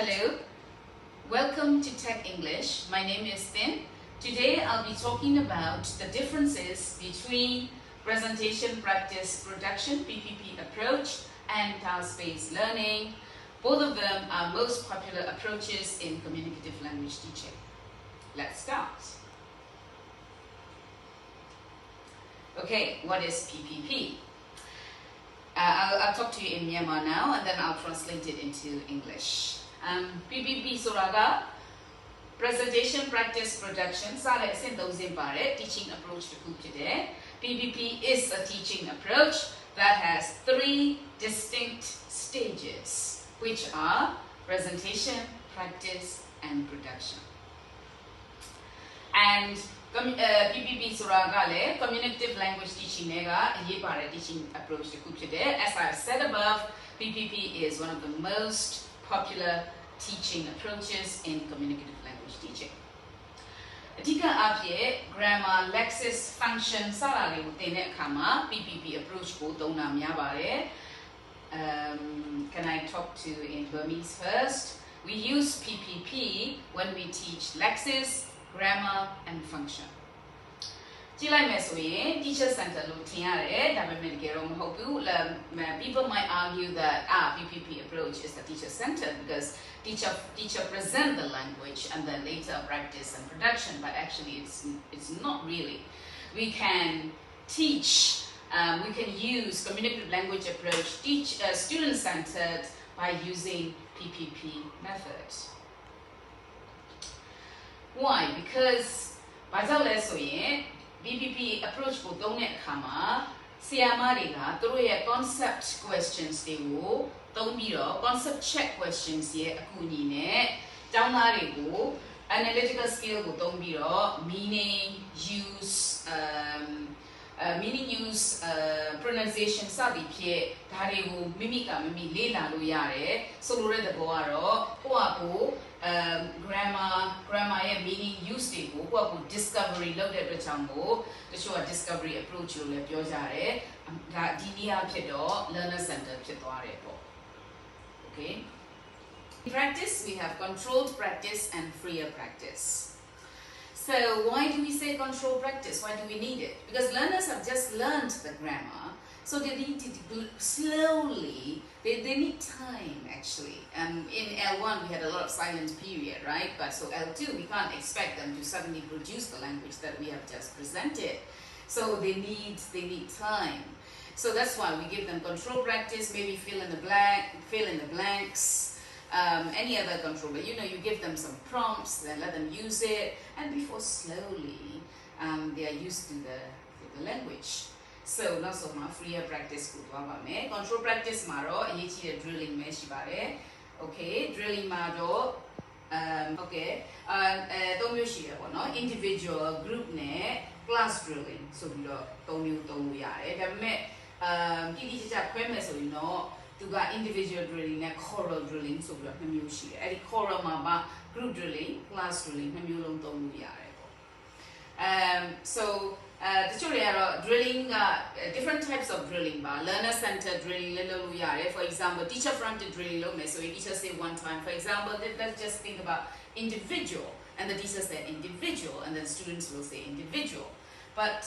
Hello, welcome to Tech English. My name is Thin. Today I'll be talking about the differences between presentation, practice, production, PPP approach, and task-based learning. Both of them are most popular approaches in communicative language teaching. Let's start. Okay, what is PPP? I'll talk to you in Myanmar now and then I'll translate it into English. PPP soraga presentation, practice, production. Sale sin those pare teaching approach to today. PPP is a teaching approach that has 3 distinct stages, which are presentation, practice, and production. And PPP soraga communicative language teaching teaching approach to today. As I've said above, PPP is one of the most popular teaching approaches in communicative language teaching. Adhika apye grammar, lexis, function sara le ko thine akha ma PPP approach ko thona mya bare. Can I talk to in Burmese first? We use PPP when we teach lexis, grammar, and function. Teacher center people might argue that PPP approach is the teacher centered because teacher present the language and then later practice and production, but actually it's not really. We can teach, we can use communicative language approach, teach student centered by using PPP methods. Why? Because PPP approach ko tone khama siyama de ga toro ye concept questions de ko tong pi ro concept check questions ye akuni ne taung na de ko analytical skill ko tong pi ro meaning use pronunciation sa di phie da de ko mimi ka mimi le la lo yare so lo de bo ga ro ko a ko grammar ye meaning use de ko discovery လုပ်တဲ့အတွက်ကြောင့်ကိုတချို့က discovery approach လို့လည်းပြောကြတယ်ဒါဒီနည်းအားဖြင့်တော့ learner center ဖြစ်သွားတယ်ပေါ့ okay. In practice we have controlled practice and freer practice. So why do we say controlled practice? Why do we need it? Because learners have just learned the grammar, so they need to do slowly. They need time actually. In L1 we had a lot of silent period, right? But so L2 we can't expect them to suddenly produce the language that we have just presented. So they need time. So that's why we give them control practice, maybe fill in the blanks. Any other control, but you give them some prompts, then let them use it, and before slowly they are used to the language. So not so much freer practice control practice maro drilling okay, drilling maro okay, individual, group ne class drilling so to got individual drilling and choral drilling so choral group drilling, class drilling so the drilling different types of drilling learner centered drilling for example teacher fronted drilling so teacher say one time, for example let's just think about individual and the teacher say individual and then students will say individual, but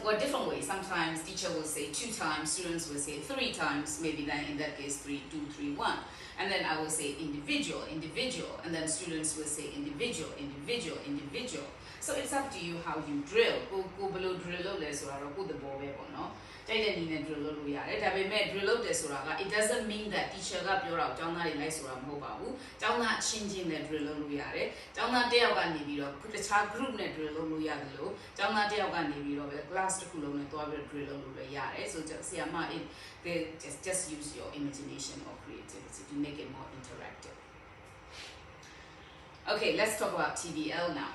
what different ways. Sometimes teacher will say 2 times, students will say 3 times, maybe then in that case 3, 2, 3, 1. And then I will say individual, and then students will say individual. So it's up to you how you drill. Go below drill less or go the bow no. Drill it doesn't mean that teacher got your out down that nice or mobile. Down not changing the drill down that day put a child group net drill down that day glass to cool on drill so just just use your imagination or creativity to make it more interactive. Okay, let's talk about TBL now.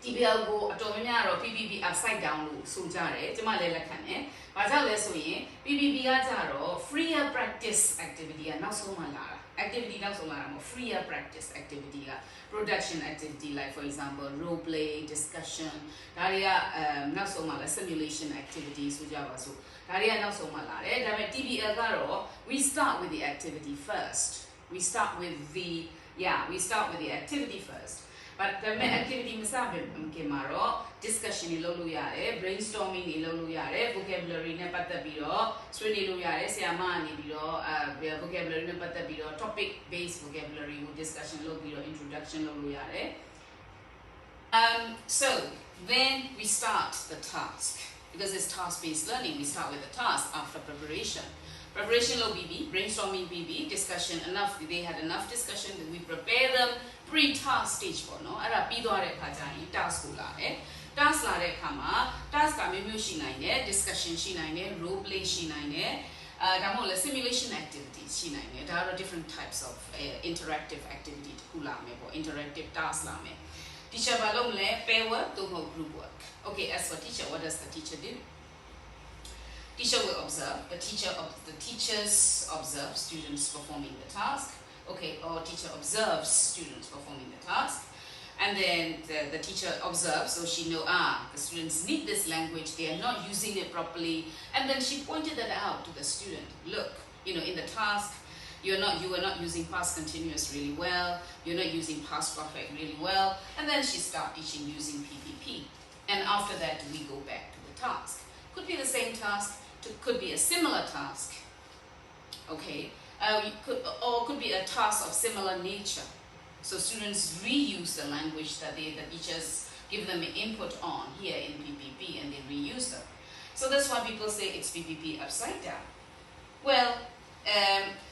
TBL go PPP upside down so PPP freer practice activity and not so much activity နောက်ဆုံးလာတာမဟုတ် freer practice activity က production activity like for example role play discussion ဒါတွေကနောက်ဆုံးမှာလဲ simulation activity ဆိုကြပါစို့ဒါတွေကနောက်ဆုံးမှာလာတယ်ဒါပေမဲ့ TBL ကတော့ we start with the activity first we start with the activity first but the activity မစခင်မှာတော့ discussion တွေလုပ်လို့ရတယ် brainstorming တွေလုပ်လို့ရတယ် vocabulary နဲ့ပတ်သက်ပြီးတော့ဆွေးနွေးလို့ရတယ်ဆရာမကနေပြီးတော့vocabulary နဲ့ပတ်သက်ပြီးတော့ topic based vocabulary ကို discussion လုပ်ပြီးတော့ introduction လုပ်လို့ရတယ် so then we start the task because it's task based learning we start with the task after preparation low BB, brainstorming BB, discussion enough, they had enough discussion that we prepare them pre-task stage for no. Ara pido are kajani task la task la re kama task ka memu shi naine discussion shi naine role play shi naine damo la simulation activities shi naine there are different types of interactive activity ku la me bo interactive task la me teacher ba long le pair work to group work okay as for teacher what does the teacher do Teacher will observe, the teachers observe students performing the task, okay, or teacher observes students performing the task, and then the teacher observes, so she know, the students need this language, they are not using it properly, and then she pointed that out to the student, look, in the task, you are not using past continuous really well, you're not using past perfect really well, and then she start teaching using PPP, and after that we go back to the task. Could be the same task, could be a similar task, okay, could be a task of similar nature. So students reuse the language that the teachers give them input on here in PPP and they reuse them. So that's why people say it's PPP upside down. Well,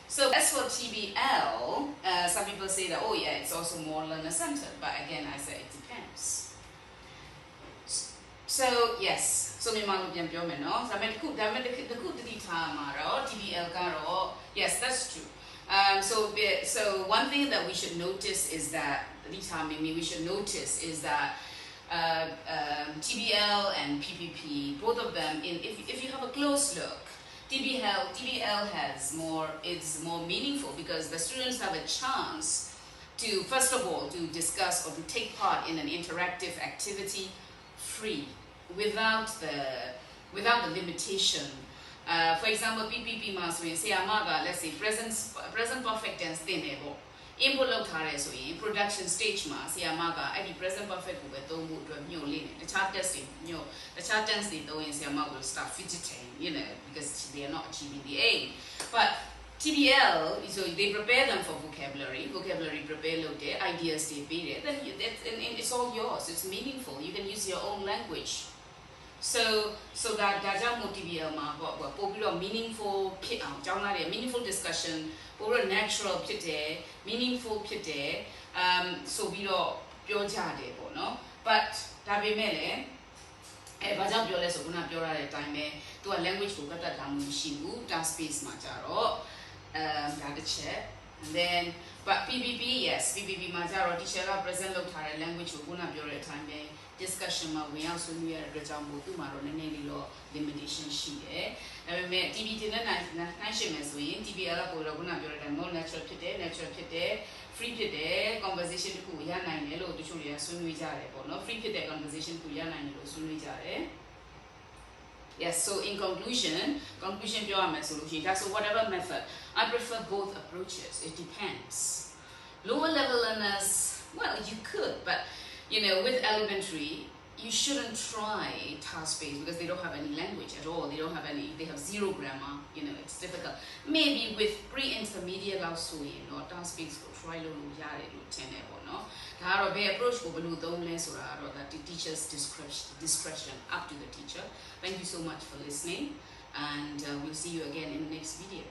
so as for TBL, some people say that, oh yeah, it's also more learner-centered, but again, I say it depends. So yes, so me malu pian pyo me no. So the coup tadi tama ro TBL ka ro. Yes, that's true. So one thing that we should notice is that TBL and PPP, both of them, if you have a close look, TBL is more meaningful because the students have a chance to first of all to discuss or to take part in an interactive activity free. Without the limitation. For example, PPP mas we say amaga let's say present perfect tense thinebo. Input log thare so yin production stage ma say amaga at the present perfect ko be thong mu atwat myo lin the chart test the chart tense they thong yin say amaga will start fidgeting, because they are not achieving the aim. But TBL, so they prepare them for vocabulary prepare load their ideas they period. Then it's all yours. It's meaningful. You can use your own language. So that TBL ma popular meaningful meaningful discussion, popular natural meaningful so we don't pyo jade po no. But that be mele ba jaw pyo le so kuna pyo ra de time me to a language ko ka tat ta mu shi bu task space ma ja ro that a check. And then but PPP yes PPP ma ja ro teacher la present log thare language ko kuna pyo re time me discussion ma wen yaw swinu ya de jaw mo tu ma ro nene li lo limitation shi de da pe me TBT နဲ့နိုင်ရှင်းမယ်ဆိုရင် TBL ကိုတော့ခုနပြောတဲ့ more natural ဖြစ်တယ် free ဖြစ်တယ် conversation တခုရနိုင်တယ်လို့တချို့တွေကဆွေးနွေးကြတယ်ပေါ့နော် free ဖြစ်တဲ့ conversation တခုရနိုင်တယ်လို့ဆွေးနွေးကြတယ် Yes, so in conclusionပြောရမယ်ဆိုလို့ရှိရင် so whatever method I prefer both approaches. It depends. Lower level learners, well, you could, but with elementary you shouldn't try task-based because they don't have any language at all. They have zero grammar. It's difficult. Maybe with pre-intermediate also, task-based go try lo yare lo tene bo no. Daro be approach ko belu dom le sura ro that the teacher's discretion up to the teacher. Thank you so much for listening, and we'll see you again in the next video.